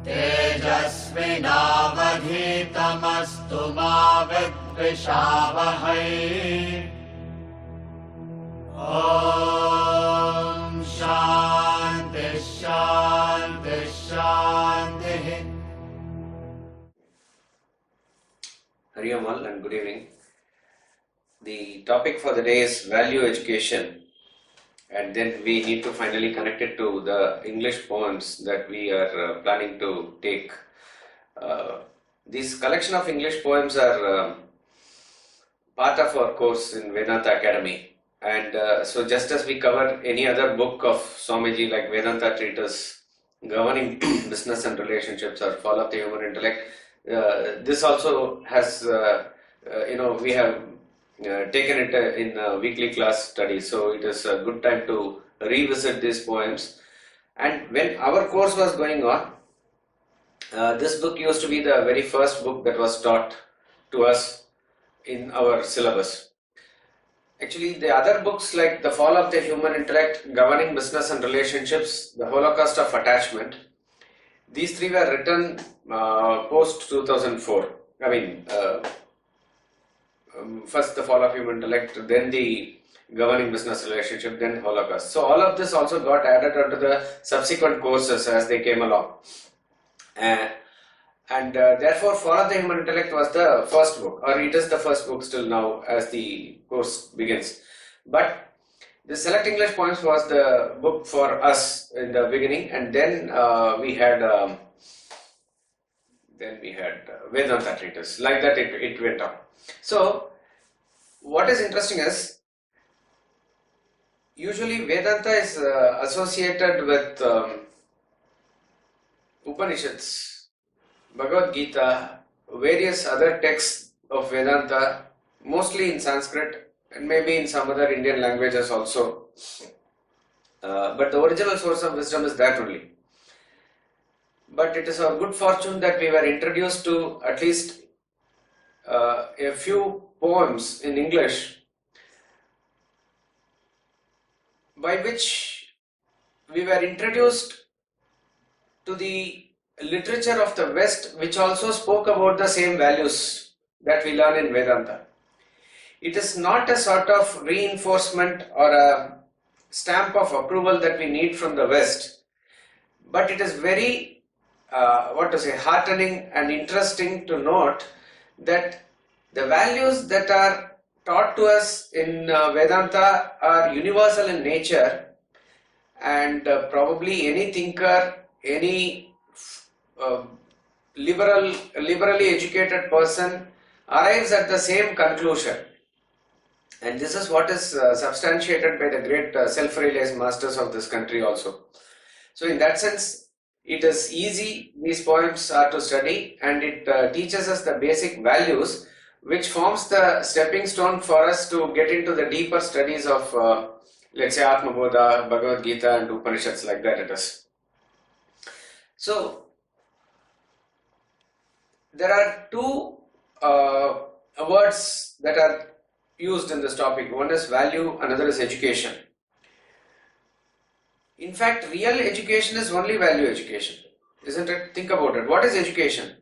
तेजस्विनावधीतमस्तु मा विद्विषावहै। ॐ शान्ति शान्ति शान्तिः। Hari Om all and good evening. The topic for the day is value education, and then we need to finally connect it to the English poems that we are planning to take. This collection of English poems are part of our course in Vedanta Academy, and so just as we cover any other book of Swamiji like Vedanta Treatise, Governing Business and Relationships, or Fall of the Human Intellect, this also has, we have taken it in a weekly class study, so it is a good time to revisit these poems. And when our course was going on, this book used to be the very first book that was taught to us in our syllabus. Actually, the other books like The Fall of the Human Intellect, Governing Business and Relationships, The Holocaust of Attachment, these three were written post 2004. I mean, first The Fall of Human Intellect, then the Governing Business Relationship, then Holocaust. So all of this also got added onto the subsequent courses as they came along. Therefore, Fall of the Human Intellect was the first book, or it is the first book still now as the course begins. But the Select English Poems was the book for us in the beginning, and then we had Vedanta Treatise. Like that, it went on. So, what is interesting is, usually Vedanta is associated with Upanishads, Bhagavad Gita, various other texts of Vedanta, mostly in Sanskrit and maybe in some other Indian languages also. But the original source of wisdom is that only. But it is our good fortune that we were introduced to at least a few poems in English by which we were introduced to the literature of the West, which also spoke about the same values that we learn in Vedanta. It is not a sort of reinforcement or a stamp of approval that we need from the West, but it is very heartening and interesting to note that the values that are taught to us in Vedanta are universal in nature, and probably any thinker, any liberally educated person arrives at the same conclusion. And this is what is substantiated by the great self-realized masters of this country also. So in that sense, it is easy, these poems are to study, and it teaches us the basic values, which forms the stepping stone for us to get into the deeper studies of, let's say, Atma Bodha, Bhagavad Gita and Upanishads, like that it is. So, there are two words that are used in this topic. One is value, another is education. In fact, real education is only value education, isn't it? Think about it. What is education?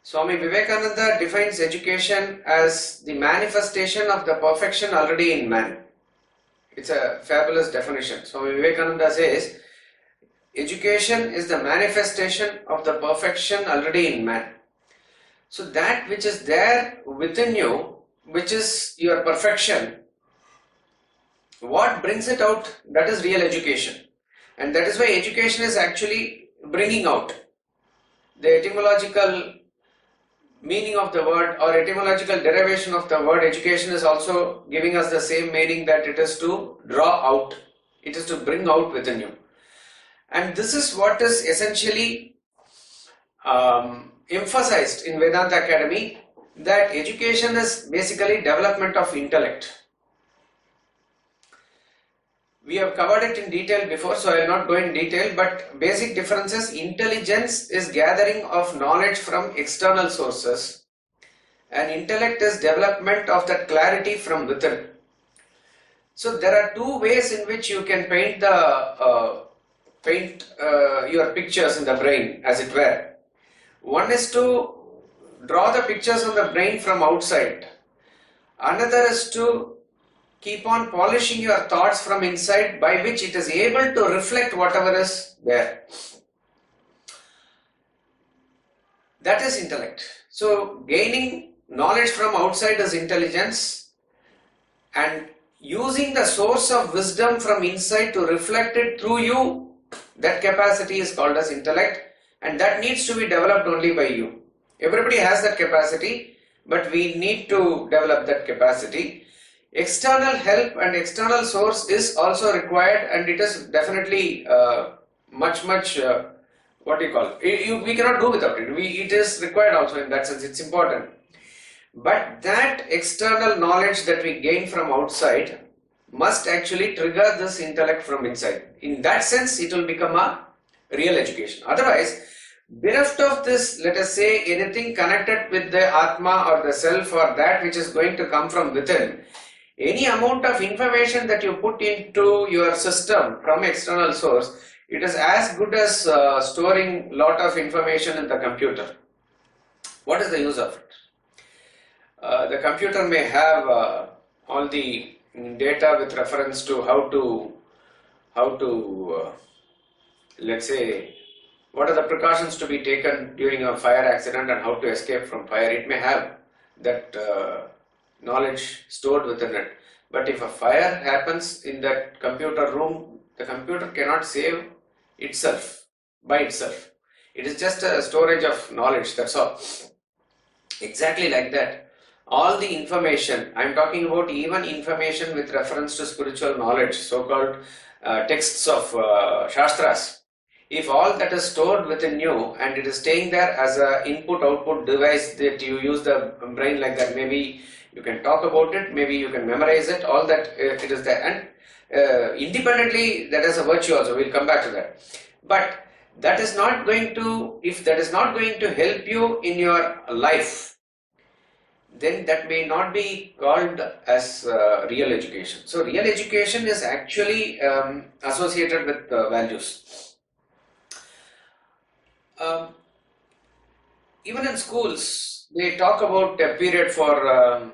Swami Vivekananda defines education as the manifestation of the perfection already in man. It's a fabulous definition. Swami Vivekananda says, education is the manifestation of the perfection already in man. So that which is there within you, which is your perfection, what brings it out, that is real education. And that is why education is actually bringing out. The etymological meaning of the word, or etymological derivation of the word education, is also giving us the same meaning, that it is to draw out, it is to bring out within you. And this is what is essentially emphasized in Vedanta Academy, that education is basically development of intellect. We have covered it in detail before, so I will not go in detail, but basic difference is intelligence is gathering of knowledge from external sources, and intellect is development of that clarity from within. So there are two ways in which you can paint the paint your pictures in the brain, as it were. One is to draw the pictures on the brain from outside. Another is to keep on polishing your thoughts from inside, by which it is able to reflect whatever is there. That is intellect. So gaining knowledge from outside is intelligence, and using the source of wisdom from inside to reflect it through you, that capacity is called as intellect, and that needs to be developed only by you. Everybody has that capacity, but we need to develop that capacity. External help and external source is also required, and it is definitely much what do you call it? We cannot do without it. It is required also in that sense. It's important. But that external knowledge that we gain from outside must actually trigger this intellect from inside. In that sense, it will become a real education. Otherwise, bereft of this, let us say, anything connected with the Atma or the self or that which is going to come from within, any amount of information that you put into your system from external source, it is as good as storing lot of information in the computer. What is the use of it? The computer may have all the data with reference to how to let's say, what are the precautions to be taken during a fire accident and how to escape from fire. It may have that knowledge stored within it. But if a fire happens in that computer room, the computer cannot save itself by itself. It is just a storage of knowledge, that's all. Exactly like that. All the information, I am talking about even information with reference to spiritual knowledge, so-called texts of Shastras. If all that is stored within you and it is staying there as an input-output device that you use the brain like that, maybe you can talk about it, maybe you can memorize it, all that it is there. And independently, that is a virtue also, we'll come back to that. But that is not going to, if that is not going to help you in your life, then that may not be called as real education. So real education is actually associated with values. Even in schools, they talk about a period for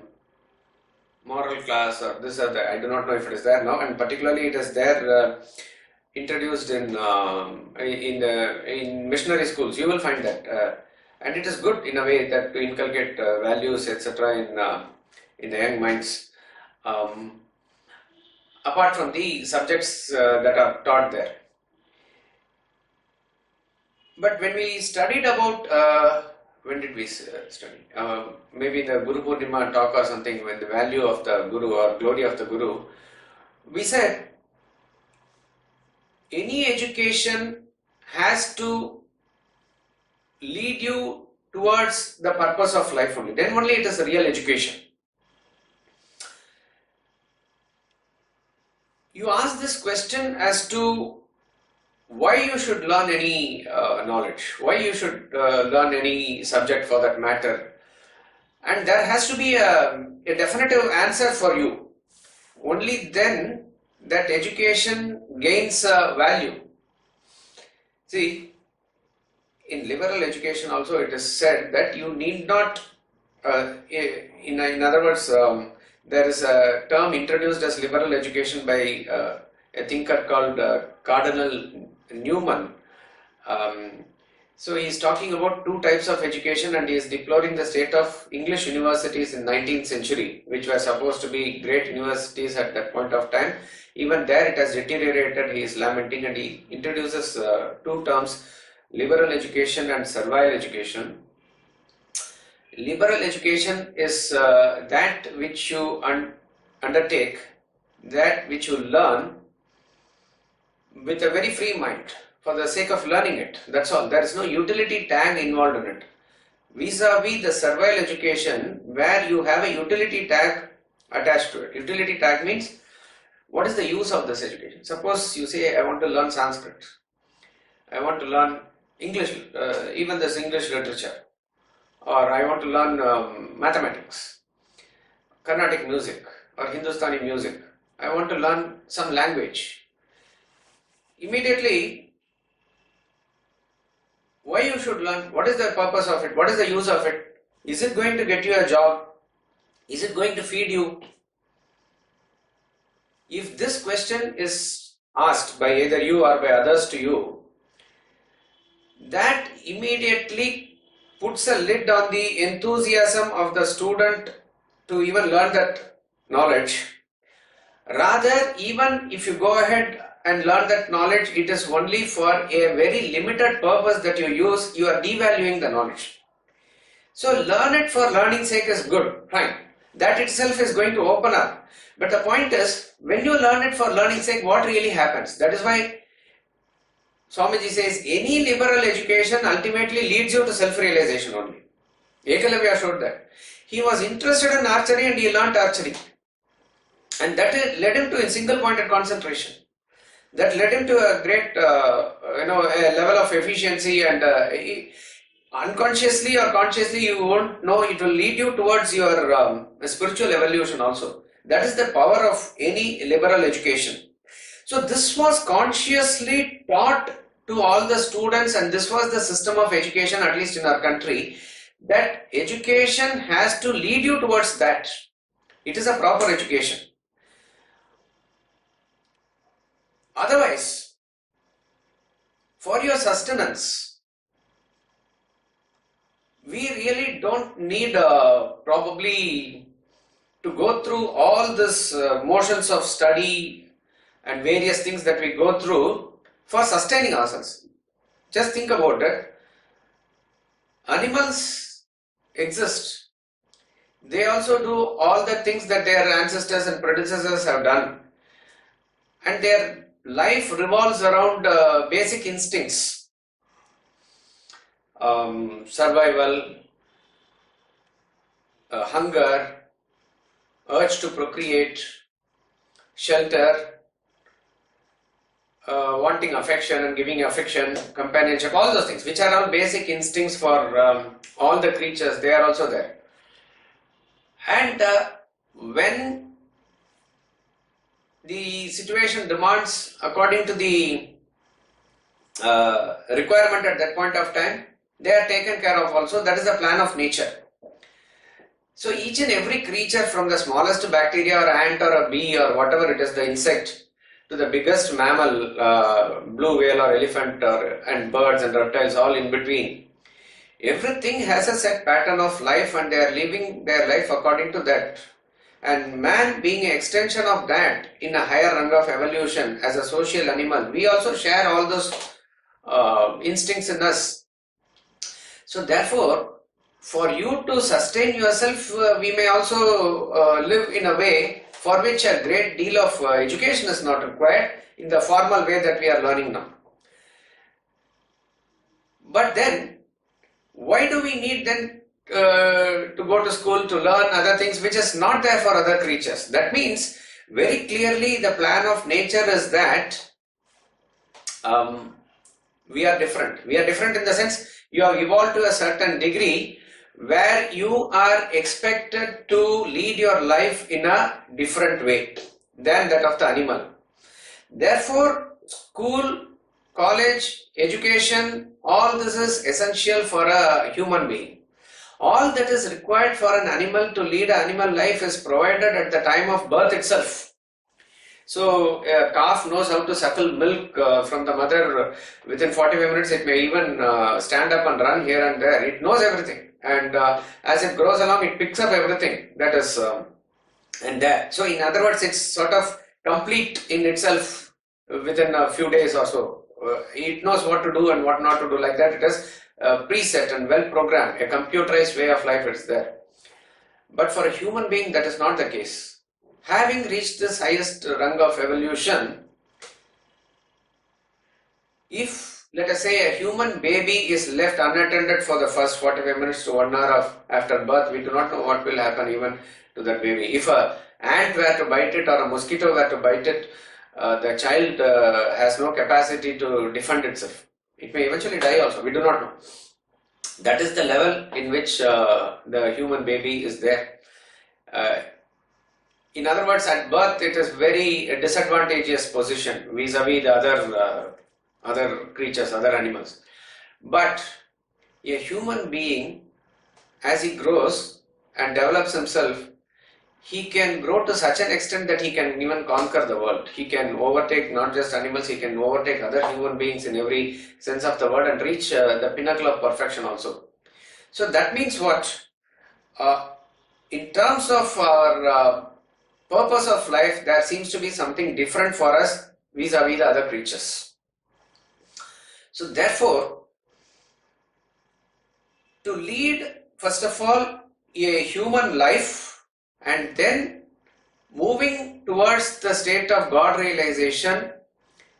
moral class or this or that. I do not know if it is there now, and particularly it is there introduced in missionary schools. You will find that. And it is good in a way that to inculcate values, etc. in the young minds, apart from the subjects that are taught there. But when we studied about, when did we study? Maybe the Guru Purnima talk or something, when the value of the Guru or glory of the Guru, we said any education has to lead you towards the purpose of life only. Then only it is a real education. You ask this question as to why you should learn any knowledge, why you should learn any subject for that matter, and there has to be a definitive answer for you. Only then that education gains value. See, in liberal education also it is said that you need not, in other words, there is a term introduced as liberal education by a thinker called Cardinal Newman. So he is talking about two types of education, and he is deploring the state of English universities in 19th century, which were supposed to be great universities at that point of time. Even there it has deteriorated, he is lamenting, and he introduces two terms, liberal education and servile education. Liberal education is that which you undertake, that which you learn with a very free mind for the sake of learning it. That's all. There is no utility tag involved in it. Vis-a-vis the servile education, where you have a utility tag attached to it. Utility tag means what is the use of this education? Suppose you say, I want to learn Sanskrit, I want to learn English, even this English literature, or I want to learn mathematics, Carnatic music or Hindustani music, I want to learn some language. Immediately why you should learn, what is the purpose of it, what is the use of it, is it going to get you a job, is it going to feed you? If this question is asked by either you or by others to you, that immediately puts a lid on the enthusiasm of the student to even learn that knowledge. Rather, even if you go ahead and learn that knowledge, it is only for a very limited purpose that you use, you are devaluing the knowledge. So learn it for learning's sake is good, fine. That itself is going to open up. But the point is, when you learn it for learning's sake, what really happens? That is why Swamiji says, any liberal education ultimately leads you to self-realization only. Ekalavya showed that. He was interested in archery and he learnt archery. And that led him to a single-pointed concentration. That led him to a great, a level of efficiency, and unconsciously or consciously, you won't know, it will lead you towards your spiritual evolution also. That is the power of any liberal education. So this was consciously taught to all the students, and this was the system of education, at least in our country, that education has to lead you towards that. It is a proper education. Otherwise, for your sustenance, we really don't need probably to go through all this motions of study and various things that we go through for sustaining ourselves. Just think about it. Animals exist. They also do all the things that their ancestors and predecessors have done. And their life revolves around basic instincts. Survival, hunger, urge to procreate, shelter, wanting affection and giving affection, companionship, all those things, which are all basic instincts for all the creatures. They are also there. And when the situation demands according to the requirement at that point of time, they are taken care of also. That is the plan of nature. So each and every creature, from the smallest bacteria or ant or a bee or whatever it is, the insect, to the biggest mammal, blue whale or elephant, and birds and reptiles, all in between, everything has a set pattern of life, and they are living their life according to that. And man, being an extension of that in a higher rung of evolution as a social animal, we also share all those instincts in us. So therefore, for you to sustain yourself, we may also live in a way for which a great deal of education is not required in the formal way that we are learning now. But then, why do we need then to go to school to learn other things which is not there for other creatures? That means very clearly the plan of nature is that we are different. We are different in the sense you have evolved to a certain degree where you are expected to lead your life in a different way than that of the animal. Therefore, school, college, education, all this is essential for a human being. All that is required for an animal to lead an animal life is provided at the time of birth itself. So a calf knows how to suckle milk from the mother. Within 45 minutes it may even stand up and run here and there. It knows everything. And as it grows along, it picks up everything that is and there. So in other words, it's sort of complete in itself within a few days or so. It knows what to do and what not to do, like that. It is preset and well programmed. A computerized way of life is there. But for a human being, that is not the case. Having reached this highest rung of evolution, if, let us say, a human baby is left unattended for the first 45 minutes to 1 hour after birth, we do not know what will happen even to that baby. If an ant were to bite it or a mosquito were to bite it, the child has no capacity to defend itself. It may eventually die also, we do not know. That is the level in which the human baby is there. In other words, at birth it is very disadvantageous position vis-a-vis the other creatures, other animals. But a human being, as he grows and develops himself, he can grow to such an extent that he can even conquer the world. He can overtake not just animals, he can overtake other human beings in every sense of the word and reach the pinnacle of perfection also. So that means what? In terms of our purpose of life, there seems to be something different for us vis-a-vis the other creatures. So therefore, to lead, first of all, a human life and then moving towards the state of God realization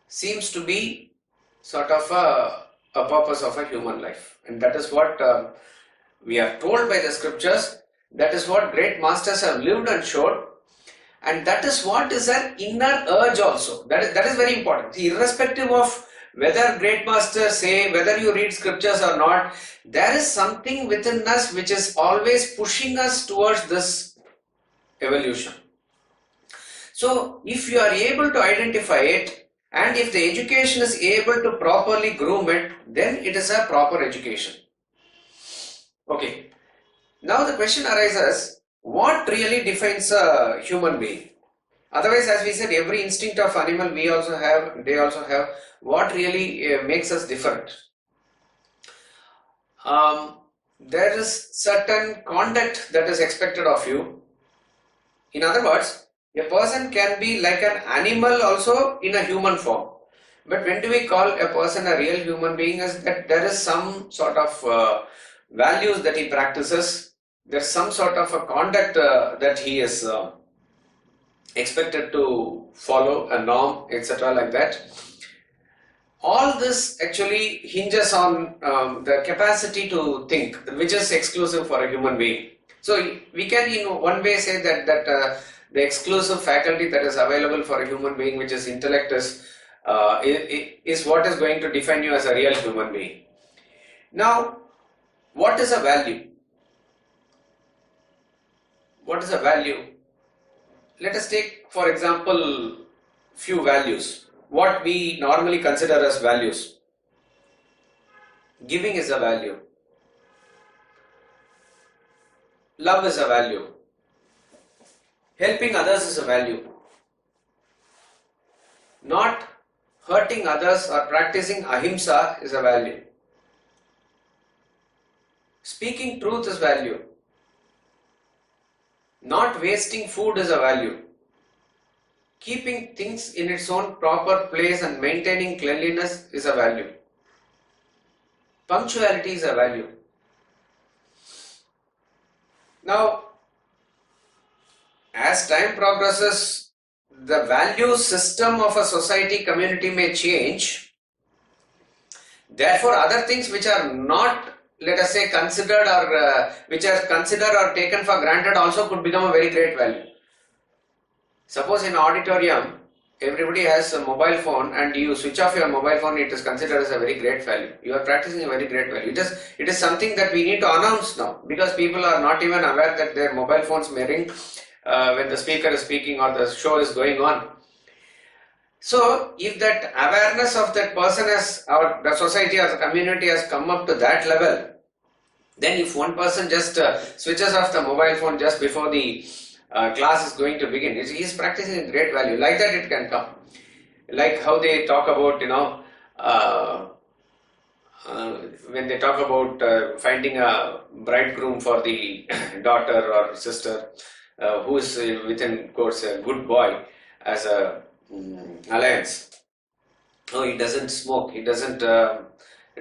seems to be sort of a purpose of a human life. And that is what we are told by the scriptures. That is what great masters have lived and showed. And that is what is an inner urge also. That is very important. Irrespective of whether great masters say, whether you read scriptures or not, there is something within us which is always pushing us towards this evolution. So if you are able to identify it, and if the education is able to properly groom it, then it is a proper education. Okay. Now the question arises, what really defines a human being? Otherwise, as we said, every instinct of animal we also have, they also have. What really makes us different? There is certain conduct that is expected of you. In other words, a person can be like an animal also in a human form. But when do we call a person a real human being? Is that there is some sort of values that he practices. There's some sort of a conduct that he is expected to follow, a norm, etc. like that. All this actually hinges on the capacity to think, which is exclusive for a human being. So we can in one way say that the exclusive faculty that is available for a human being, which is intellect, is what is going to define you as a real human being. Now, what is a value? What is a value? Let us take, for example, few values. What we normally consider as values. Giving is a value. Love is a value. Helping others is a value. Not hurting others or practicing ahimsa is a value. Speaking truth is value. Not wasting food is a value. Keeping things in its own proper place and maintaining cleanliness is a value. Punctuality is a value. Now, as time progresses, the value system of a society, community may change. Therefore, other things which are not, let us say, considered or which are considered or taken for granted also could become a very great value. Suppose in an auditorium, everybody has a mobile phone and you switch off your mobile phone, it is considered as a very great value. You are practicing a very great value. It is something that we need to announce now, because people are not even aware that their mobile phones may ring when the speaker is speaking or the show is going on. So if that awareness of that person has, or the society or the community has come up to that level, then if one person just switches off the mobile phone just before the class is going to begin, he is practicing a great value. Like that it can come. Like how they talk about, when they talk about finding a bridegroom for the daughter or sister who is within course a good boy as a alliance. No, he doesn't smoke, he doesn't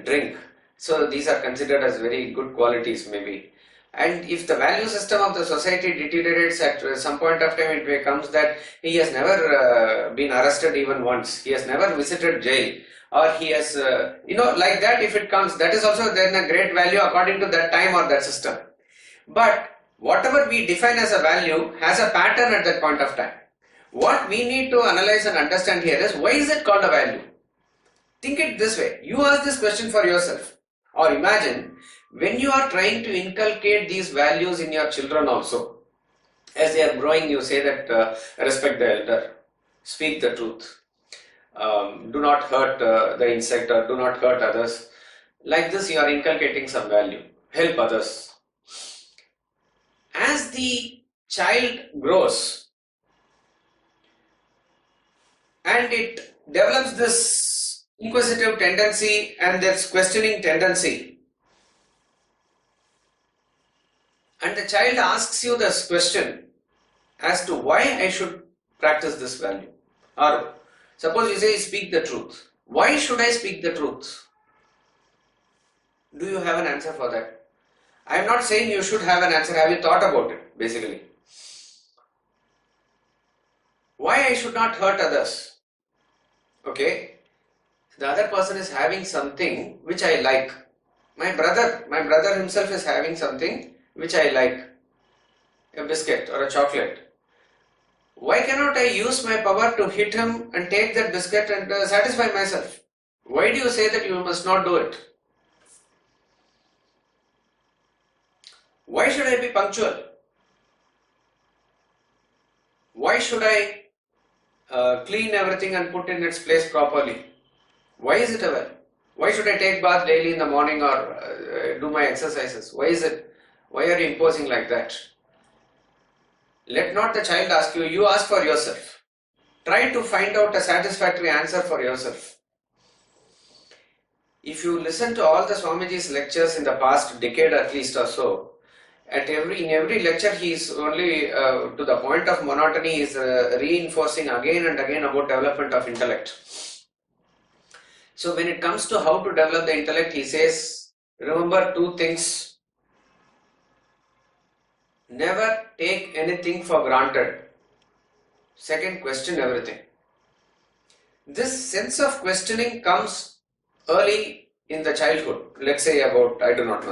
drink. So these are considered as very good qualities maybe. And if the value system of the society deteriorates at some point of time, it becomes that he has never been arrested even once, he has never visited jail, or he has, like that, if it comes, that is also then a great value according to that time or that system. But whatever we define as a value has a pattern at that point of time. What we need to analyze and understand here is, why is it called a value? Think it this way. You ask this question for yourself, or imagine when you are trying to inculcate these values in your children also. As they are growing, you say that respect the elder, speak the truth, do not hurt the insect or do not hurt others. Like this, you are inculcating some value. Help others. As the child grows and it develops this inquisitive tendency and this questioning tendency, and the child asks you this question as to why I should practice this value, or suppose you say speak the truth. Why should I speak the truth? Do you have an answer for that? I am not saying you should have an answer. Have you thought about it, basically? Why I should not hurt others? Okay, the other person is having something which I like. My brother himself is having something which I like, a biscuit or a chocolate. Why cannot I use my power to hit him and take that biscuit and satisfy myself? Why do you say that you must not do it? Why should I be punctual? Why should I clean everything and put in its place properly? Why is it a well? Why should I take bath daily in the morning or do my exercises? Why is it? Why are you imposing like that? Let not the child ask you, you ask for yourself. Try to find out a satisfactory answer for yourself. If you listen to all the Swamiji's lectures in the past decade at least or so, in every lecture he is only to the point of monotony, he is reinforcing again and again about development of intellect. So when it comes to how to develop the intellect, he says, remember two things. Never take anything for granted. Second, question everything. This sense of questioning comes early in the childhood, let's say about,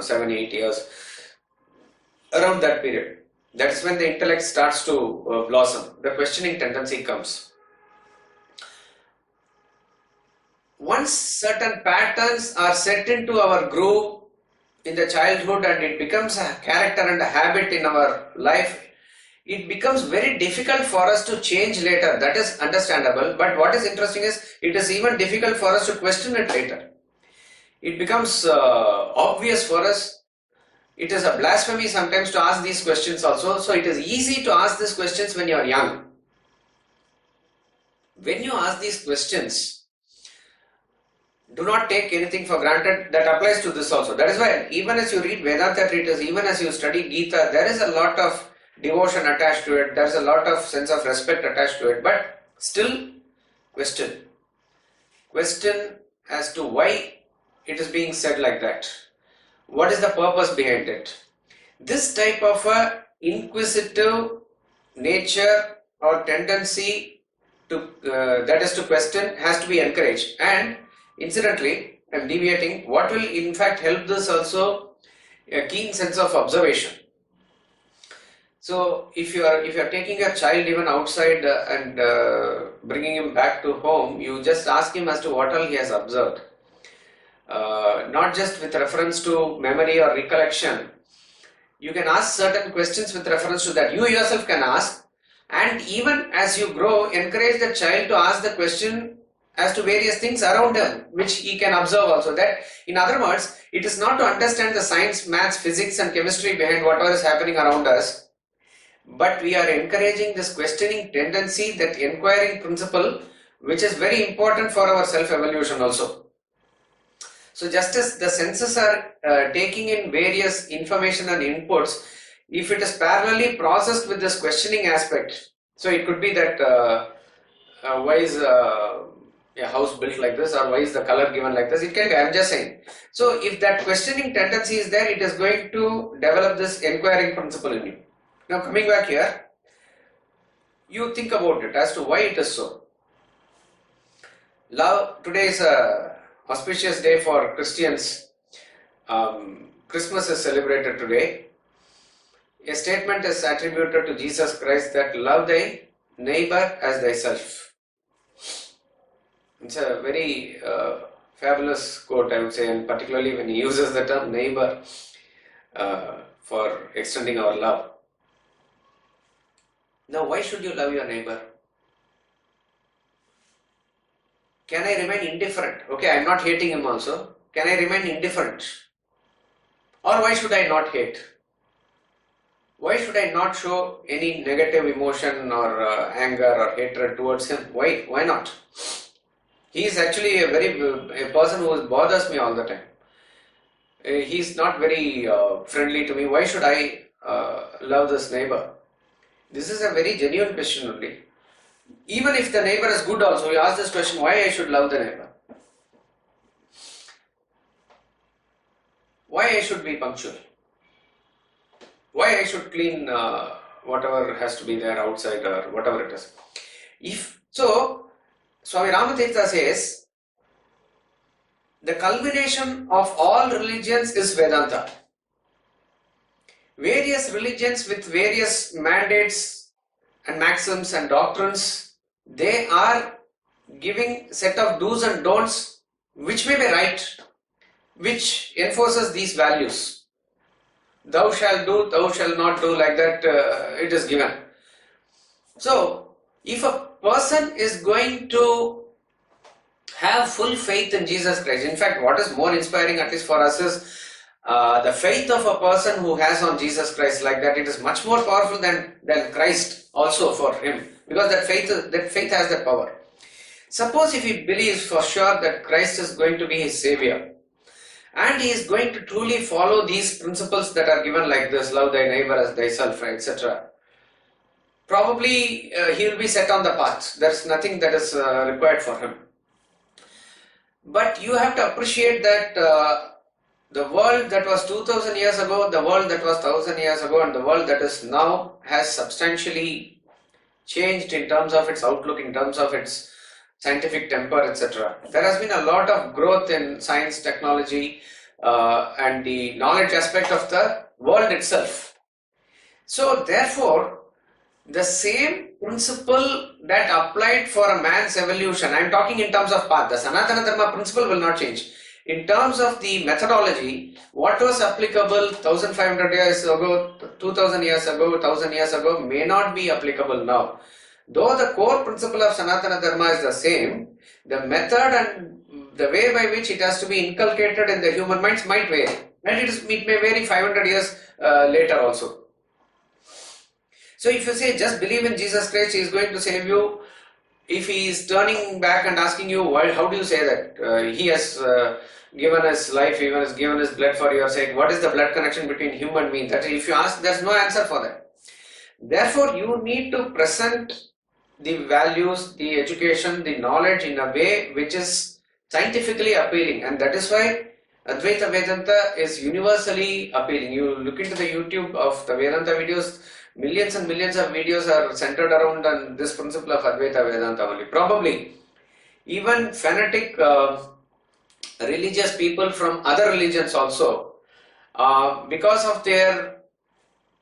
7, 8 years, around that period. That is when the intellect starts to blossom. The questioning tendency comes. Once certain patterns are set into our groove in the childhood and it becomes a character and a habit in our life, it becomes very difficult for us to change later. That is understandable. But what is interesting is it is even difficult for us to question it later. It becomes obvious for us. It is a blasphemy sometimes to ask these questions also. So it is easy to ask these questions when you are young. When you ask these questions, do not take anything for granted. That applies to this also. That is why even as you read Vedanta treatise, even as you study Gita, there is a lot of devotion attached to it. There is a lot of sense of respect attached to it. But still question. Question as to why it is being said like that. What is the purpose behind it? This type of a inquisitive nature or tendency to that is to question has to be encouraged. And incidentally, I'm deviating. What will in fact help this also? A keen sense of observation. So if you are taking a child even outside and bringing him back to home, you just ask him as to what all he has observed. Not just with reference to memory or recollection. You can ask certain questions with reference to that. You yourself can ask, and even as you grow, encourage the child to ask the question as to various things around him, which he can observe also. That, in other words, it is not to understand the science, maths, physics and chemistry behind whatever is happening around us, but we are encouraging this questioning tendency, that inquiring principle, which is very important for our self-evolution also. So just as the senses are taking in various information and inputs, if it is parallelly processed with this questioning aspect, so it could be that why is a house built like this, or why is the color given like this, it can be, I am just saying. So if that questioning tendency is there, it is going to develop this inquiring principle in you. Now coming back here, you think about it as to why it is so. Love, today is a auspicious day for Christians. Christmas is celebrated today. A statement is attributed to Jesus Christ that love thy neighbor as thyself. It's a very fabulous quote, I would say, and particularly when he uses the term neighbor for extending our love. Now, why should you love your neighbor? Can I remain indifferent? Okay, I am not hating him also. can I remain indifferent? Or why should I not hate? Why should I not show any negative emotion or anger or hatred towards him? Why? Why not? He is actually a person who bothers me all the time. He is not very friendly to me. Why should I love this neighbor? This is a very genuine question only. Even if the neighbor is good also, you ask this question, why I should love the neighbor? Why I should be punctual? Why I should clean whatever has to be there outside or whatever it is? If so, Swami Ramatirtha says, the culmination of all religions is Vedanta. Various religions with various mandates and maxims and doctrines, they are giving set of do's and don'ts which may be right, which enforces these values. Thou shalt do, thou shalt not do, like that it is given. So, if a person is going to have full faith in Jesus Christ, in fact, what is more inspiring, at least for us, is the faith of a person who has on Jesus Christ, like that, it is much more powerful than Christ also for him, because that faith has that power. Suppose if he believes for sure that Christ is going to be his savior, and he is going to truly follow these principles that are given like this, love thy neighbor as thyself, etc. Probably he will be set on the path. There is nothing that is required for him. But you have to appreciate that the world that was 2000 years ago, the world that was 1000 years ago, and the world that is now has substantially changed in terms of its outlook, in terms of its scientific temper, etc. There has been a lot of growth in science, technology, and the knowledge aspect of the world itself. So therefore, the same principle that applied for a man's evolution, I am talking in terms of path, the Sanatana Dharma principle will not change. In terms of the methodology, what was applicable 1500 years ago, 2000 years ago, 1000 years ago may not be applicable now. Though the core principle of Sanatana Dharma is the same, the method and the way by which it has to be inculcated in the human minds might vary. And it may vary 500 years later also. So if you say just believe in Jesus Christ, he is going to save you. If he is turning back and asking you, why, how do you say that? He has given his life, he has given his blood for your sake. What is the blood connection between him and me? That if you ask, there is no answer for that. Therefore, you need to present the values, the education, the knowledge in a way which is scientifically appealing, and that is why Advaita Vedanta is universally appealing. You look into the YouTube of the Vedanta videos, millions and millions of videos are centered around on this principle of Advaita Vedanta only. Probably even fanatic religious people from other religions also, because of their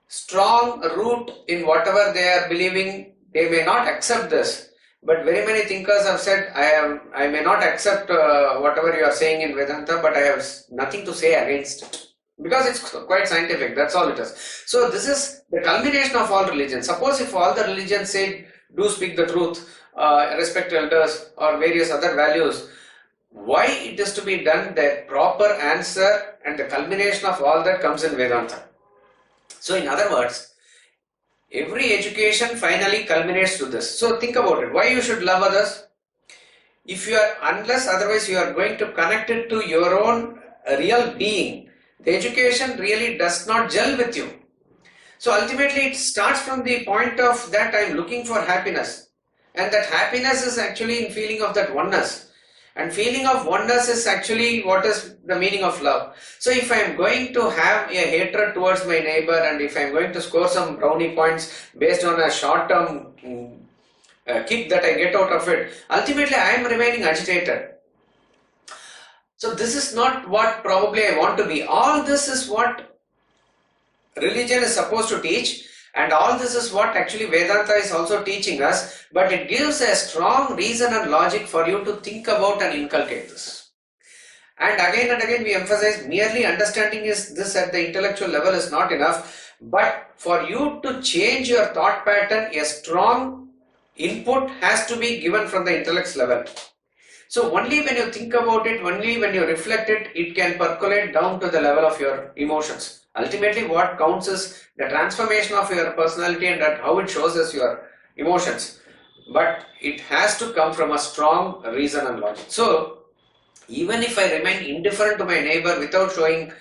strong root in whatever they are believing, they may not accept this. But very many thinkers have said, I may not accept whatever you are saying in Vedanta, but I have nothing to say against it. Because it's quite scientific, that's all it is. So this is the culmination of all religions. Suppose if all the religions say, do speak the truth, respect elders or various other values, why it is to be done, the proper answer and the culmination of all that comes in Vedanta. So in other words, every education finally culminates to this. So think about it. Why you should love others? If you are, unless otherwise you are going to connect it to your own real being, the education really does not gel with you. So ultimately it starts from the point of that I am looking for happiness. And that happiness is actually in feeling of that oneness. And feeling of oneness is actually what is the meaning of love. So if I am going to have a hatred towards my neighbor, and if I am going to score some brownie points based on a short-term kick that I get out of it, ultimately I am remaining agitated. So this is not what probably I want to be. All this is what religion is supposed to teach, and all this is what actually Vedanta is also teaching us, but it gives a strong reason and logic for you to think about and inculcate this. And again we emphasize, merely understanding this at the intellectual level is not enough, but for you to change your thought pattern, a strong input has to be given from the intellect level. So only when you think about it, only when you reflect it, it can percolate down to the level of your emotions. Ultimately, what counts is the transformation of your personality and that how it shows us your emotions. But it has to come from a strong reason and logic. So even if I remain indifferent to my neighbor without showing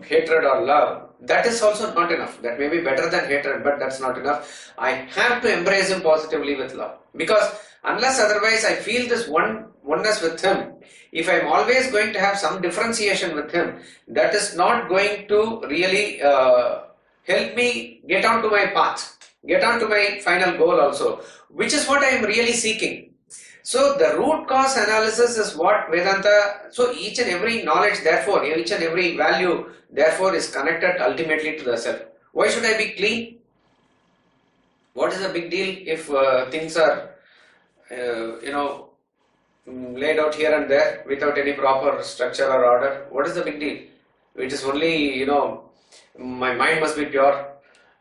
hatred or love, that is also not enough. That may be better than hatred, but that's not enough. I have to embrace him positively with love, because unless otherwise I feel this oneness with him, if I'm always going to have some differentiation with him, that is not going to really help me get onto my path, get onto my final goal also, which is what I am really seeking. So the root cause analysis is what Vedanta, so each and every knowledge therefore, each and every value therefore is connected ultimately to the self. Why should I be clean? What is the big deal if things are, laid out here and there without any proper structure or order? What is the big deal? It is only, my mind must be pure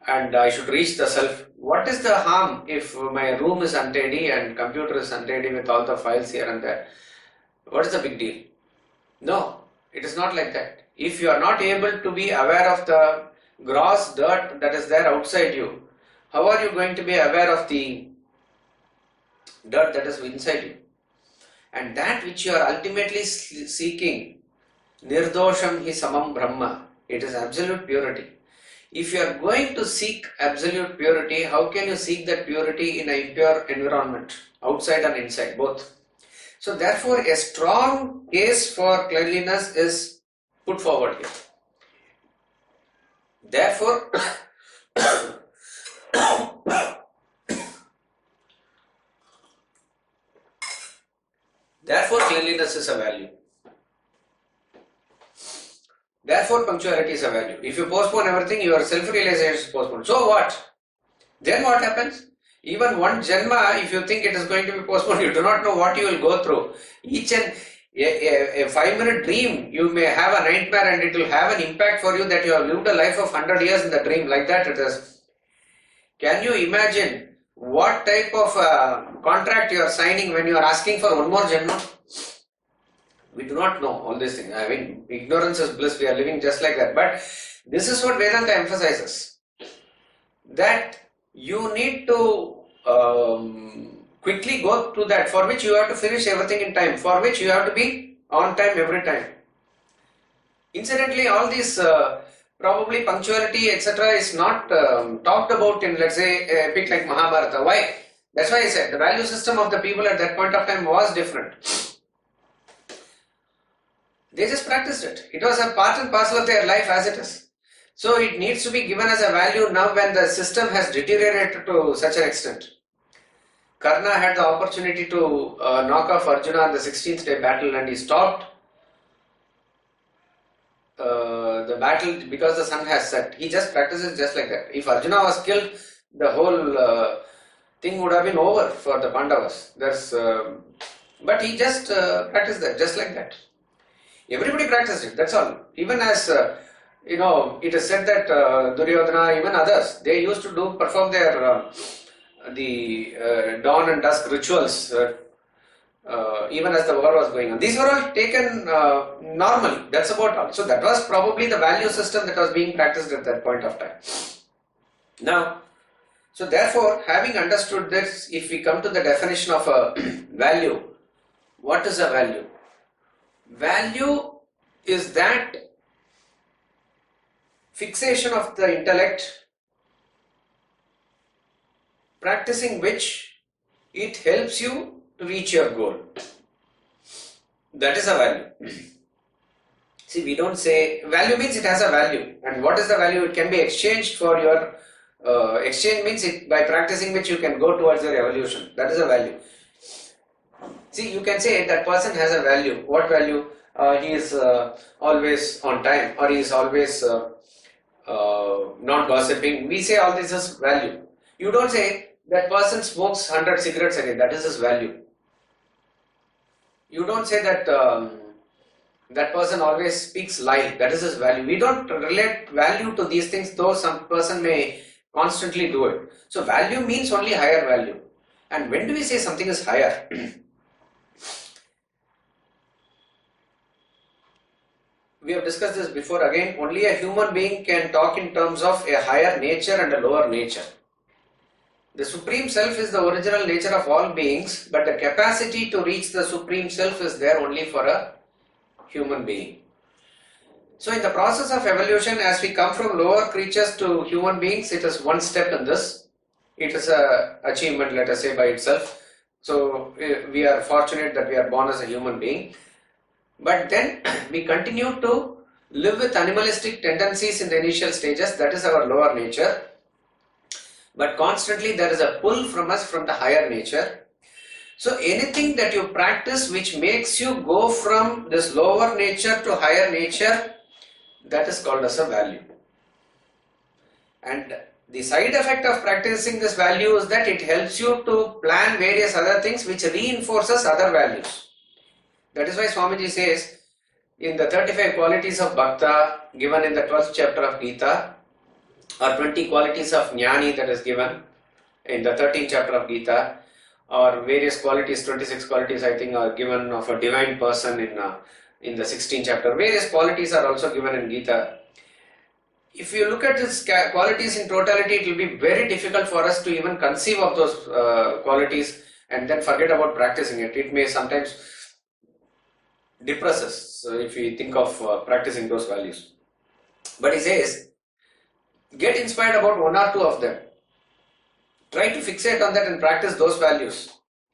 and I should reach the self. What is the harm if my room is untidy and computer is untidy with all the files here and there? What is the big deal? No, it is not like that. If you are not able to be aware of the gross dirt that is there outside you, how are you going to be aware of the dirt that is inside you? And that which you are ultimately seeking, nirdosham hi samam brahma, it is absolute purity. If you are going to seek absolute purity, how can you seek that purity in an impure environment, outside and inside, both? So therefore, a strong case for cleanliness is put forward here. Therefore, cleanliness is a value. Therefore, punctuality is a value. If you postpone everything, your self-realization is postponed. So what? Then what happens? Even one Janma, if you think it is going to be postponed, you do not know what you will go through. Each and a 5-minute dream, you may have a nightmare and it will have an impact for you that you have lived a life of 100 years in the dream. Like that it is. Can you imagine what type of contract you are signing when you are asking for one more Janma? We do not know all these things. I mean, ignorance is bliss. We are living just like that. But this is what Vedanta emphasizes. That you need to quickly go through that, for which you have to finish everything in time, for which you have to be on time every time. Incidentally, all these probably punctuality etc. is not talked about in, let's say, a epic like Mahabharata. Why? That's why I said the value system of the people at that point of time was different. They just practiced it. It was a part and parcel of their life as it is. So it needs to be given as a value now when the system has deteriorated to such an extent. Karna had the opportunity to knock off Arjuna on the 16th day battle and he stopped the battle because the sun has set. He just practices just like that. If Arjuna was killed, the whole thing would have been over for the Pandavas. But he just practiced that just like that. Everybody practiced it, that's all. Even as, it is said that Duryodhana, even others, they used to perform their dawn and dusk rituals even as the war was going on. These were all taken normally, that's about all. So that was probably the value system that was being practiced at that point of time. Now, so therefore, having understood this, if we come to the definition of a value, what is a value? Value is that fixation of the intellect, practicing which it helps you to reach your goal. That is a value. See, we don't say, value means it has a value. And what is the value? It can be exchanged for your, exchange means it, by practicing which you can go towards your evolution. That is a value. See, you can say that person has a value. What value? He is always on time, or he is always not gossiping. We say all this is value. You don't say that person smokes 100 cigarettes a day. That is his value. You don't say that that person always speaks lie. That is his value. We don't relate value to these things, though some person may constantly do it. So value means only higher value. And when do we say something is higher? we have discussed this before again, only a human being can talk in terms of a higher nature and a lower nature. The Supreme Self is the original nature of all beings, but the capacity to reach the Supreme Self is there only for a human being. So in the process of evolution, as we come from lower creatures to human beings, it is one step in this. It is a achievement, let us say, by itself. So we are fortunate that we are born as a human being. But then we continue to live with animalistic tendencies in the initial stages, that is our lower nature. But constantly there is a pull from us from the higher nature. So anything that you practice which makes you go from this lower nature to higher nature, that is called as a value. And the side effect of practicing this value is that it helps you to plan various other things which reinforces other values. That is why Swamiji says in the 35 qualities of Bhakta given in the 12th chapter of Gita, or 20 qualities of Jnani that is given in the 13th chapter of Gita, or various qualities, 26 qualities I think are given of a divine person in the 16th chapter. Various qualities are also given in Gita. If you look at these qualities in totality, it will be very difficult for us to even conceive of those qualities and then forget about practicing it. It may sometimes depress us, so if we think of practicing those values. But he says, get inspired about one or two of them. Try to fixate on that and practice those values.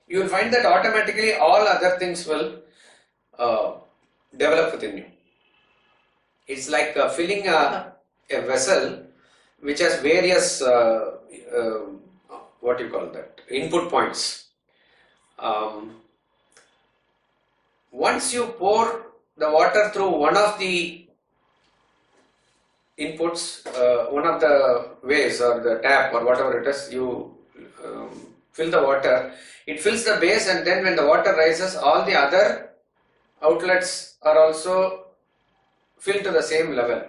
You will find that automatically all other things will develop within you. It's like filling a vessel which has various what do you call that, input points. Once you pour the water through one of the inputs, one of the ways or the tap or whatever it is, you fill the water, it fills the base, and then when the water rises, all the other outlets are also filled to the same level.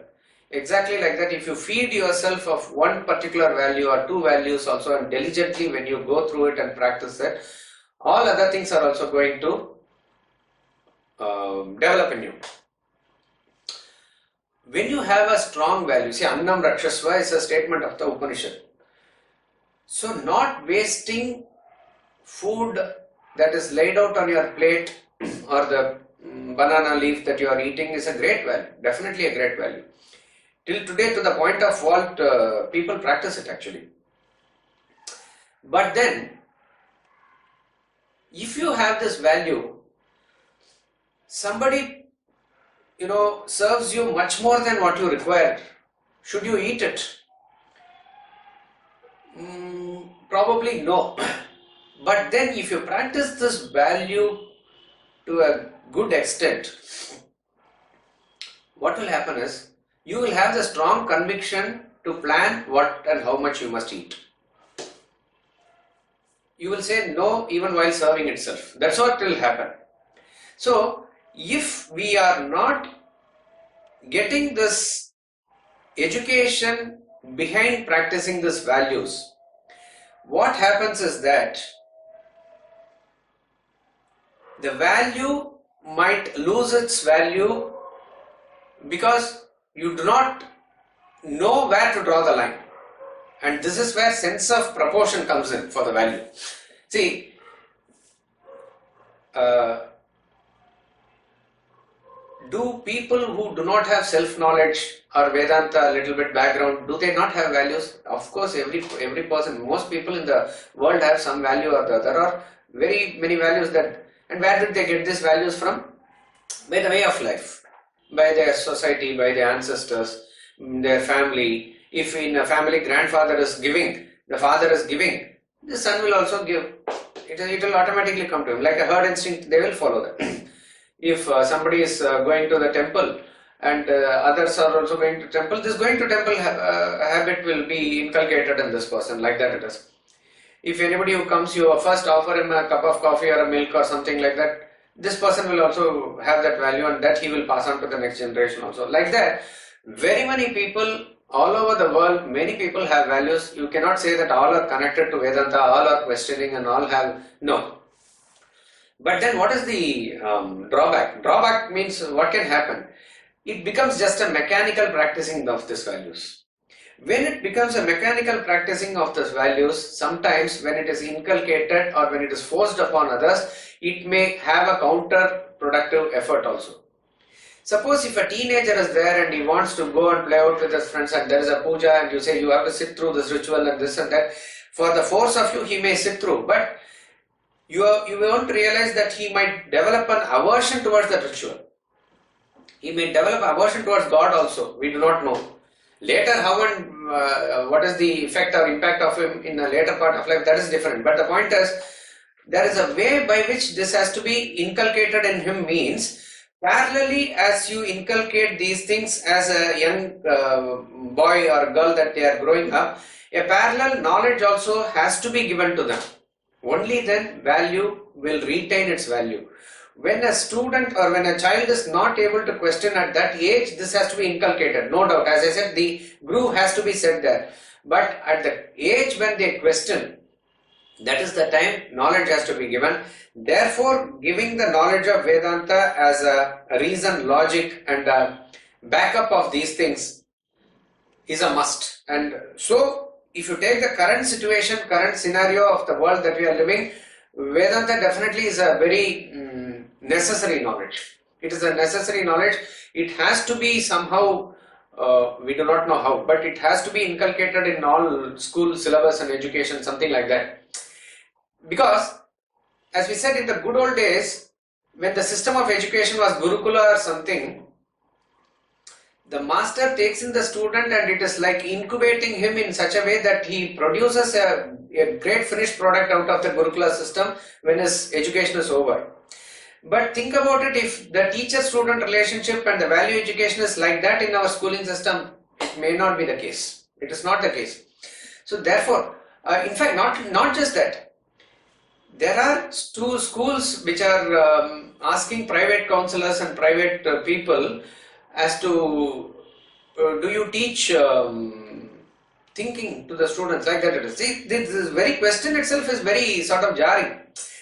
Exactly like that, if you feed yourself of one particular value or two values also, and diligently when you go through it and practice it, all other things are also going to develop in you. When you have a strong value, see, Annam Rakshasva is a statement of the Upanishad. So not wasting food that is laid out on your plate or the banana leaf that you are eating is a great value, definitely a great value. Till today, to the point of fault, people practice it actually. But then, if you have this value, somebody serves you much more than what you require. Should you eat it? Probably no. But then if you practice this value to a good extent, what will happen is, you will have the strong conviction to plan what and how much you must eat. You will say no even while serving itself. That's what will happen. So, if we are not getting this education behind practicing these values, what happens is that the value might lose its value because you do not know where to draw the line. And this is where sense of proportion comes in for the value. See, do people who do not have self-knowledge or Vedanta, a little bit background, do they not have values? Of course, every person, most people in the world have some value or the other, or very many values that, and where did they get these values from? By the way of life, by their society, by their ancestors, their family. If in a family grandfather is giving, the father is giving, the son will also give. It will automatically come to him. Like a herd instinct, they will follow that. If somebody is going to the temple and others are also going to temple, this going to temple habit will be inculcated in this person, like that it is. If anybody who comes, you first offer him a cup of coffee or a milk or something like that, this person will also have that value, and that he will pass on to the next generation also. Like that, very many people all over the world, many people have values. You cannot say that all are connected to Vedanta, all are questioning and all have, no. But then what is the drawback? Drawback means what can happen? it becomes just a mechanical practicing of these values. When it becomes a mechanical practicing of these values, sometimes when it is inculcated or when it is forced upon others, it may have a counterproductive effort also. Suppose if a teenager is there and he wants to go and play out with his friends and there is a puja and you say you have to sit through this ritual and this and that, for the force of you he may sit through, but you won't realize that he might develop an aversion towards that ritual. He may develop aversion towards God also, we do not know. Later how and what is the effect or impact of him in a later part of life, that is different. But the point is, there is a way by which this has to be inculcated in him, means parallelly as you inculcate these things as a young boy or girl that they are growing up, a parallel knowledge also has to be given to them. Only then value will retain its value. When a student or when a child is not able to question at that age, this has to be inculcated, no doubt. As I said, the groove has to be set there. But at the age when they question, that is the time knowledge has to be given. Therefore, giving the knowledge of Vedanta as a reason, logic and a backup of these things is a must. And so, if you take the current situation, current scenario of the world that we are living, Vedanta definitely is a very necessary knowledge. It is a necessary knowledge. It has to be somehow, we do not know how, but it has to be inculcated in all school syllabus and education, something like that. Because, as we said, in the good old days, when the system of education was Gurukula or something, the master takes in the student and it is like incubating him in such a way that he produces a great finished product out of the Gurukula system when his education is over. But think about it, if the teacher-student relationship and the value education is like that in our schooling system, it may not be the case. It is not the case. So therefore, in fact, not just that. There are two schools which are asking private counselors and private people as to do you teach thinking to the students, like that it is. See, this very question itself is very sort of jarring.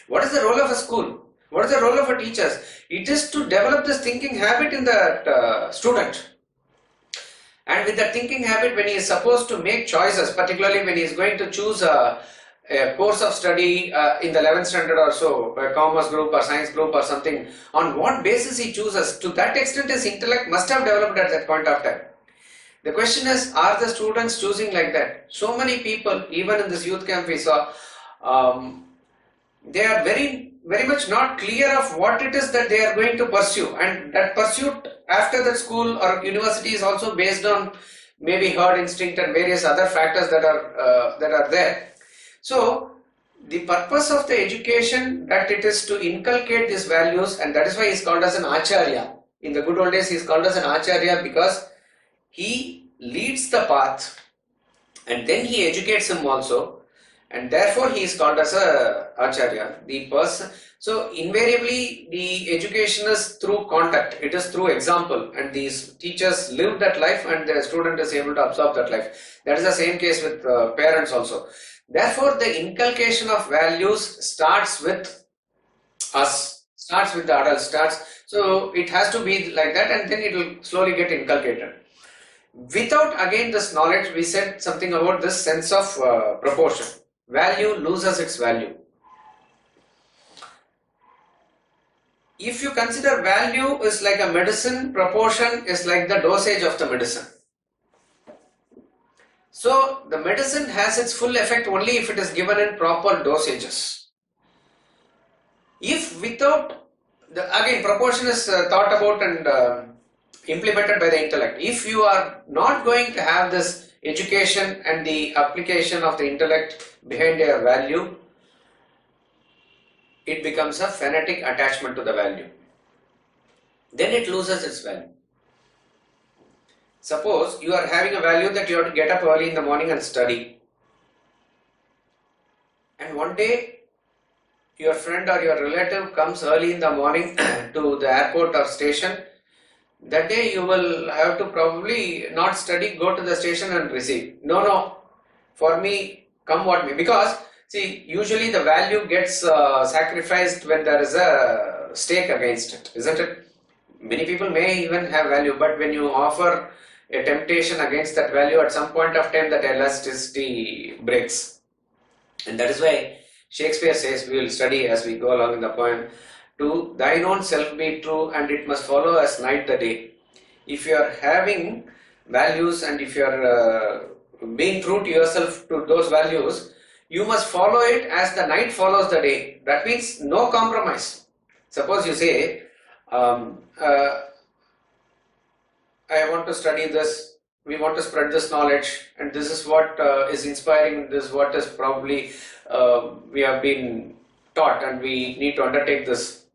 What is the role of a school? What is the role of a teacher? It is to develop this thinking habit in the student. And with that thinking habit, when he is supposed to make choices, particularly when he is going to choose a course of study in the 11th standard or so, a commerce group or science group or something, on what basis he chooses, to that extent his intellect must have developed at that point of time. The question is, are the students choosing like that? So many people, even in this youth camp we saw, they are very much not clear of what it is that they are going to pursue, and that pursuit after that school or university is also based on maybe herd instinct and various other factors that are there. So the purpose of the education, that it is to inculcate these values, and that is why he is called as an acharya. In the good old days he is called as an acharya because he leads the path and then he educates him also, and therefore he is called as a acharya, the person. So invariably the education is through contact, it is through example, and these teachers live that life and the student is able to absorb that life. That is the same case with parents also. Therefore the inculcation of values starts with us, starts with the adults, so it has to be like that, and then it will slowly get inculcated. Without again this knowledge, we said something about this sense of proportion. Value loses its value. If you consider value is like a medicine, proportion is like the dosage of the medicine. So the medicine has its full effect only if it is given in proper dosages. If without, again proportion is thought about and implemented by the intellect. If you are not going to have this education and the application of the intellect behind your value, it becomes a fanatic attachment to the value. Then it loses its value. Suppose you are having a value that you have to get up early in the morning and study, and one day your friend or your relative comes early in the morning to the airport or station. That day you will have to probably not study, go to the station and receive. No, for me, come what may. Because see, usually the value gets sacrificed when there is a stake against it, isn't it? Many people may even have value, but when you offer a temptation against that value, at some point of time that elasticity breaks. And that is why Shakespeare says, we will study as we go along in the poem, to thine own self be true and it must follow as night the day. If you are having values and if you are being true to yourself, to those values, you must follow it as the night follows the day. That means no compromise. Suppose you say, I want to study this, we want to spread this knowledge, and this is what is inspiring, this is what is probably we have been taught, and we need to undertake this.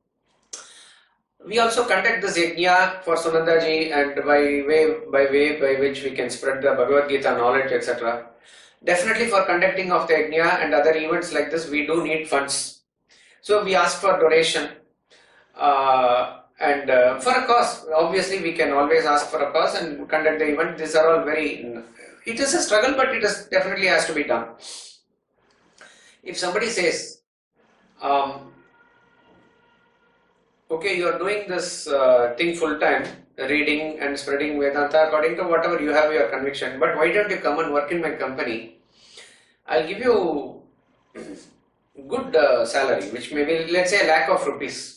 We also conduct this yajna for Sunandaji, and by which we can spread the Bhagavad Gita knowledge, etc. Definitely for conducting of the yajna and other events like this, we do need funds. So we ask for donation. And for a cause, obviously we can always ask for a cause and conduct the event. These are all it is a struggle, but it is definitely has to be done. If somebody says, okay, you are doing this thing full time, reading and spreading Vedanta according to whatever you have your conviction, but why don't you come and work in my company? I'll give you good salary, which may be, let's say, ₹1,00,000.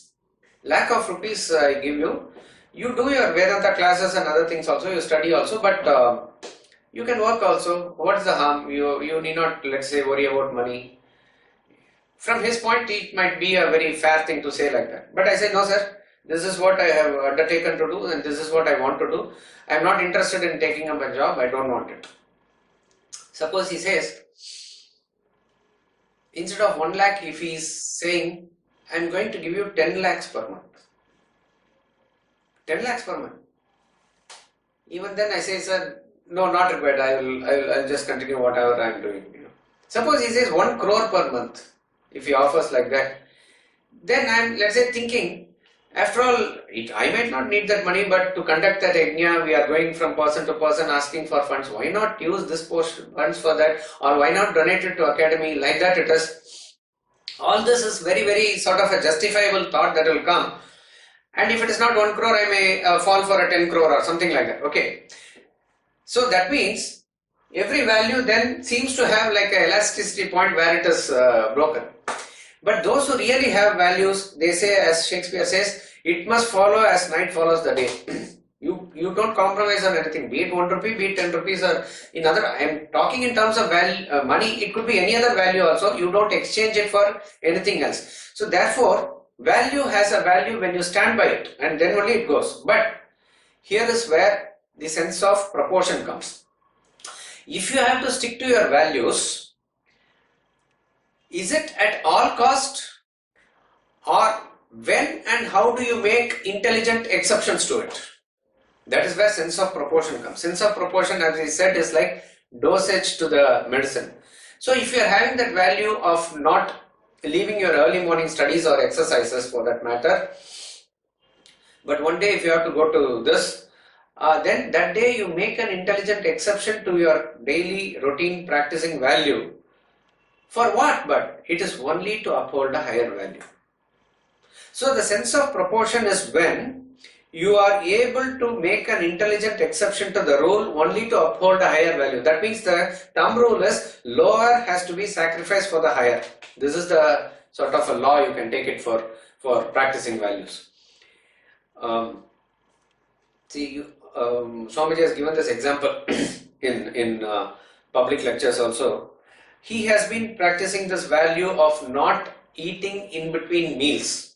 ₹1,00,000 I give you. You do your Vedanta classes and other things also, you study also, but you can work also. What's the harm? You need not, let's say, worry about money. From his point, it might be a very fair thing to say like that. But I say, no sir, this is what I have undertaken to do and this is what I want to do. I am not interested in taking up a job, I don't want it. Suppose he says, instead of 1 lakh, if he is saying, I am going to give you 10 lakhs per month. 10 lakhs per month. Even then I say, sir, no, not required. I'll just continue whatever I am doing. Suppose he says 1 crore per month. If he offers like that, then I am, let's say, thinking, after all, I might not need that money, but to conduct that yajna, we are going from person to person asking for funds. Why not use this funds for that, or why not donate it to academy? Like that it is. All this is very, very sort of a justifiable thought that will come. And if it is not 1 crore, I may fall for a 10 crore or something like that. Okay. So that means every value then seems to have like an elasticity point where it is broken. But those who really have values, they say, as Shakespeare says, it must follow as night follows the day. You don't compromise on anything, be it 1 rupee, be it 10 rupees, or in other. I am talking in terms of value, money. It could be any other value also. You don't exchange it for anything else. So therefore, value has a value when you stand by it, and then only it goes. But here is where the sense of proportion comes. If you have to stick to your values, is it at all cost, or when and how do you make intelligent exceptions to it? That is where sense of proportion comes. Sense of proportion, as we said, is like dosage to the medicine. So if you are having that value of not leaving your early morning studies or exercises for that matter, but one day if you have to go to this, then that day you make an intelligent exception to your daily routine practicing value. For what? But it is only to uphold a higher value. So the sense of proportion is when you are able to make an intelligent exception to the rule only to uphold a higher value. That means the thumb rule is lower has to be sacrificed for the higher. This is the sort of a law you can take it for practicing values. Swamiji has given this example in public lectures also. He has been practicing this value of not eating in between meals.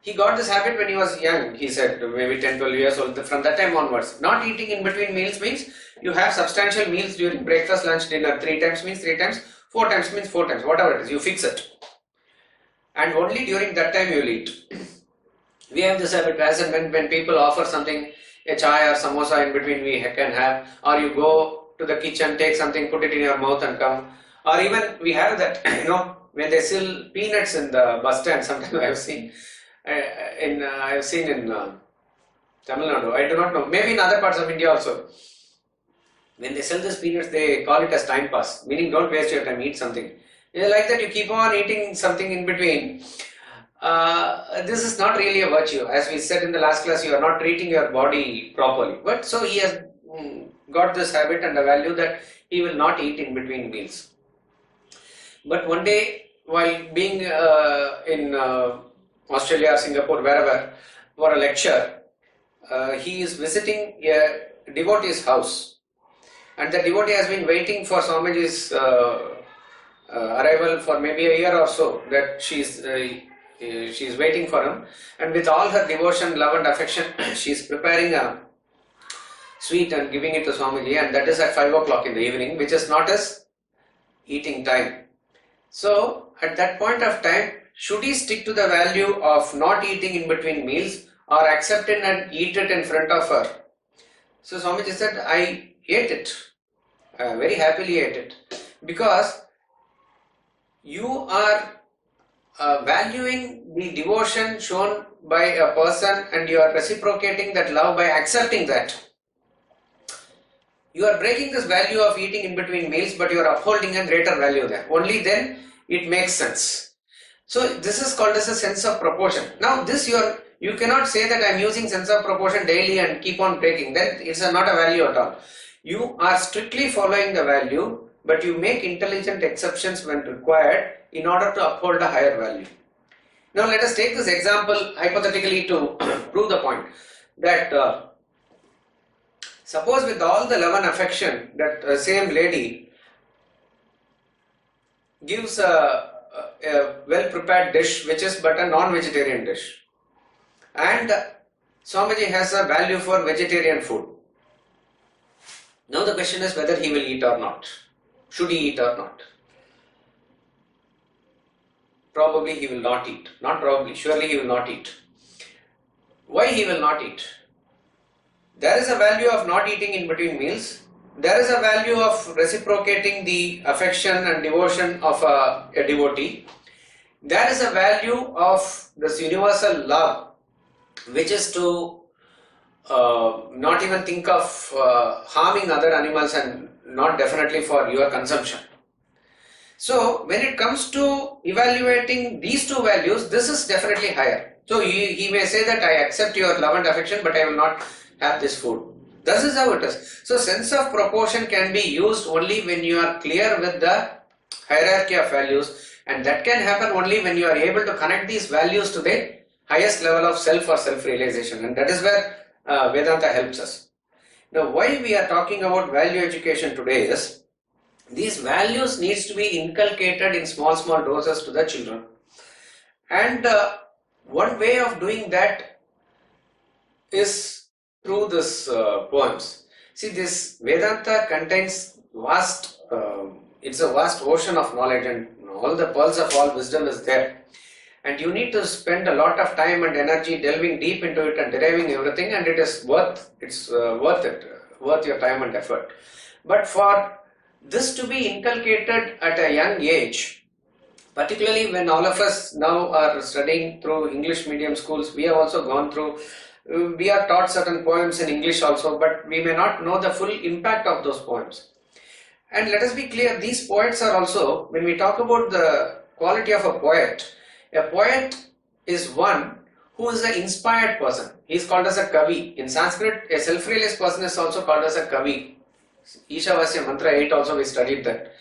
He got this habit when he was young, he said, maybe 10, 12 years old. From that time onwards, not eating in between meals means you have substantial meals during breakfast, lunch, dinner. 3 times means 3 times, 4 times means 4 times, whatever it is, you fix it. And only during that time you will eat. We have this habit, as and when people offer something, a chai or samosa in between we can have, or you go to the kitchen, take something, put it in your mouth and come. Or even we have that, when they sell peanuts in the bus stand, sometimes I have seen. In Tamil Nadu, I do not know, maybe in other parts of India also. When they sell these peanuts, they call it as time pass, meaning don't waste your time, eat something. Like that, you keep on eating something in between. this is not really a virtue. As we said in the last class, you are not treating your body properly. But so he has got this habit and a value that he will not eat in between meals. But one day, while being in Australia or Singapore, wherever, for a lecture, he is visiting a devotee's house. And the devotee has been waiting for Swamiji's arrival for maybe a year or so, that she's waiting for him, and with all her devotion, love and affection, she's preparing a sweet and giving it to Swamiji, and that is at 5 o'clock in the evening, which is not his eating time. So at that point of time, should he stick to the value of not eating in between meals or accept it and eat it in front of her? So Swamiji said, I ate it, very happily ate it, because you are valuing the devotion shown by a person, and you are reciprocating that love by accepting that. You are breaking this value of eating in between meals, but you are upholding a greater value there. Only then it makes sense. So this is called as a sense of proportion. Now this you cannot say that I am using sense of proportion daily and keep on breaking. Then it's not a value at all. You are strictly following the value, but you make intelligent exceptions when required in order to uphold a higher value. Now let us take this example hypothetically to prove the point that suppose with all the love and affection that same lady gives a well prepared dish which is but a non-vegetarian dish, and Swamiji has a value for vegetarian food. Now the question is whether he will eat or not. Should he eat or not? Probably he will not eat. Not probably, surely he will not eat. Why he will not eat? There is a value of not eating in between meals. There is a value of reciprocating the affection and devotion of a devotee. There is a value of this universal love, which is to not even think of harming other animals, and not definitely for your consumption. So when it comes to evaluating these two values, this is definitely higher. So he may say that I accept your love and affection, but I will not have this food. This is how it is. So sense of proportion can be used only when you are clear with the hierarchy of values, and that can happen only when you are able to connect these values to the highest level of self or self-realization, and that is where Vedanta helps us. Now why we are talking about value education today is, these values needs to be inculcated in small doses to the children, and one way of doing that is through this poems. See, this Vedanta contains vast, it's a vast ocean of knowledge, and all the pearls of all wisdom is there, and you need to spend a lot of time and energy delving deep into it and deriving everything, and it is worth your time and effort. But for this to be inculcated at a young age, particularly when all of us now are studying through English medium schools, we have also gone through, we are taught certain poems in English also, but we may not know the full impact of those poems. And let us be clear, these poets are also, when we talk about the quality of a poet is one who is an inspired person. He is called as a kavi. In Sanskrit, a self-realized person is also called as a kavi. Ishavasya Mantra 8 also we studied that.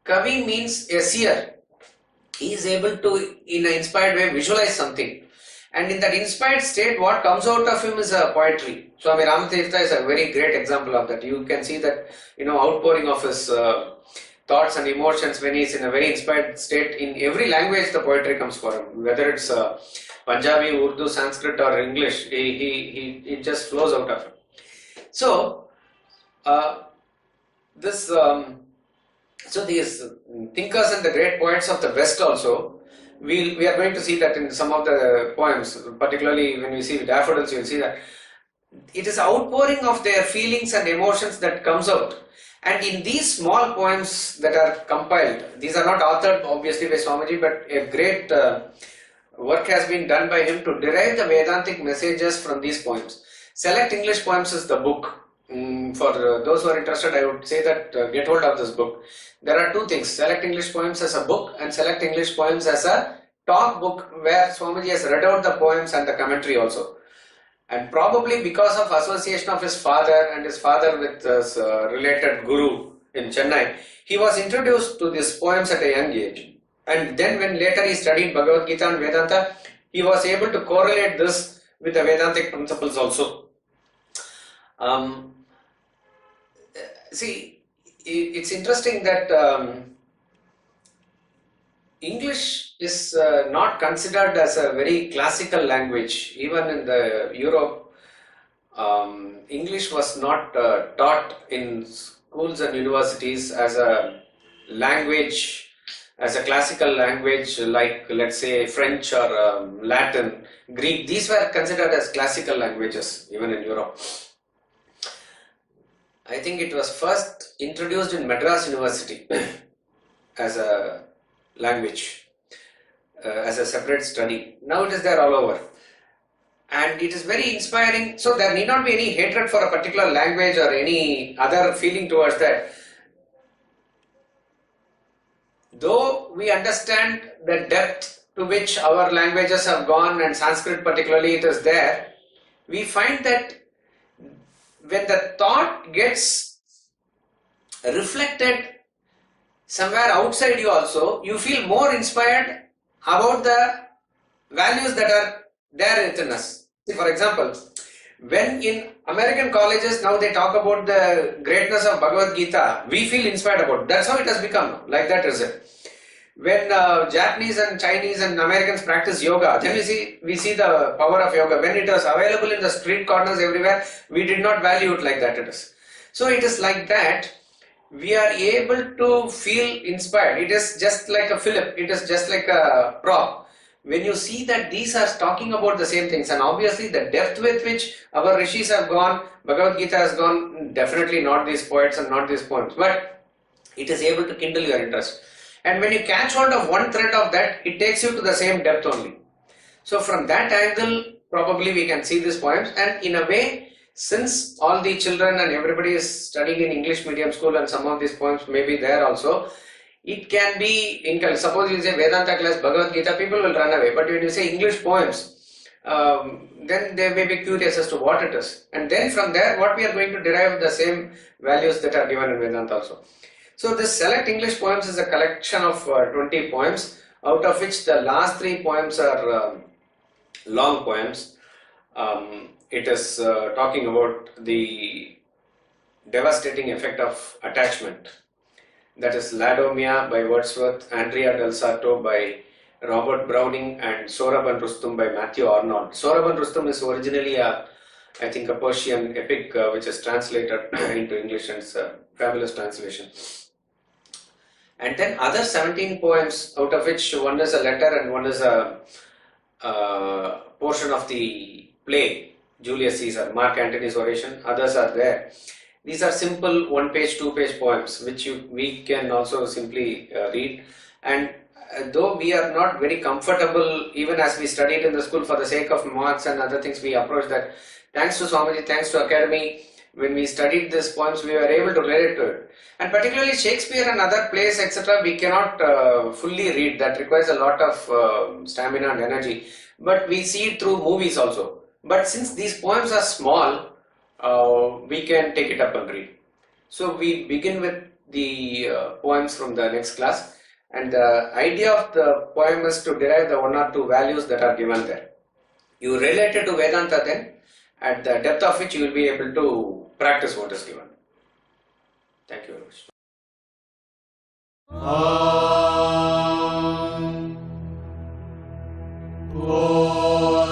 Kavi means a seer. He is able to, in an inspired way, visualize something. And in that inspired state, what comes out of him is a poetry. Swami Ramatirtha is a very great example of that. You can see that, outpouring of his thoughts and emotions when he is in a very inspired state. In every language, the poetry comes for him. Whether it's Punjabi, Urdu, Sanskrit or English, it just flows out of him. So, these thinkers and the great poets of the West also, we are going to see that in some of the poems, particularly when we see daffodils, you will see that it is outpouring of their feelings and emotions that comes out. And in these small poems that are compiled, these are not authored obviously by Swamiji, but a great work has been done by him to derive the Vedantic messages from these poems. Select English Poems is the book. For those who are interested, I would say that get hold of this book. There are two things: Select English Poems as a book and Select English Poems as a talk book where Swamiji has read out the poems and the commentary also. And probably because of association of his father and his father with his related guru in Chennai, he was introduced to these poems at a young age. And then when later he studied Bhagavad Gita and Vedanta, he was able to correlate this with the Vedantic principles also. See, it's interesting that English is not considered as a very classical language. Even in the Europe, English was not taught in schools and universities as a language, as a classical language like, let's say, French or Latin, Greek. These were considered as classical languages even in Europe. I think it was first introduced in Madras University as a language, as a separate study. Now it is there all over. And it is very inspiring. So there need not be any hatred for a particular language or any other feeling towards that. Though we understand the depth to which our languages have gone, and Sanskrit particularly it is there, we find that when the thought gets reflected somewhere outside you also, you feel more inspired about the values that are there within us. For example, when in American colleges now they talk about the greatness of Bhagavad Gita, we feel inspired about it. That's how it has become, like that is it. When Japanese and Chinese and Americans practice yoga, then we see the power of yoga. When it was available in the street corners everywhere, we did not value it like that it is. So it is like that. We are able to feel inspired. It is just like a fillip. It is just like a prop. When you see that these are talking about the same things, and obviously the depth with which our rishis have gone, Bhagavad Gita has gone, definitely not these poets and not these poems, but it is able to kindle your interest. And when you catch hold of one thread of that, it takes you to the same depth only. So from that angle, probably we can see these poems, and in a way, since all the children and everybody is studying in English medium school and some of these poems may be there also, it can be, suppose you say Vedanta class, Bhagavad Gita, people will run away. But when you say English poems, then they may be curious as to what it is. And then from there, what we are going to derive the same values that are given in Vedanta also. So this Select English Poems is a collection of 20 poems, out of which the last 3 poems are long poems. It is talking about the devastating effect of attachment. That is Ladomia by Wordsworth, Andrea del Sarto by Robert Browning, and Sorab and Rustum by Matthew Arnold. Sorab and Rustum is originally I think a Persian epic which is translated into English, and it's a fabulous translation. And then other 17 poems, out of which one is a letter and one is a portion of the play, Julius Caesar, Mark Antony's oration. Others are there. These are simple 1-page, 2-page poems which we can also simply read. And though we are not very comfortable, even as we studied in the school for the sake of marks and other things, we approach that. Thanks to Swamiji, thanks to Academy, when we studied these poems, we were able to relate to it. And particularly Shakespeare and other plays, etc., we cannot fully read. That requires a lot of stamina and energy. But we see it through movies also. But since these poems are small, we can take it up and read. So we begin with the poems from the next class. And the idea of the poem is to derive the 1 or 2 values that are given there. You relate it to Vedanta then, at the depth of which you will be able to practice what is given. Thank you very much.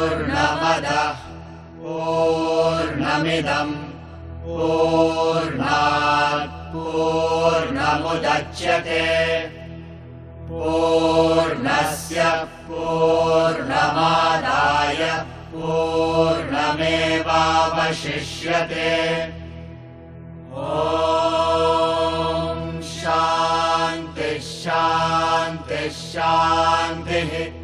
Purnamada Purnamidam Purnat Purnamudachyate Purnasya Purnamadaya Purnamevavashishyate. Om Shanti Shanti Shanti.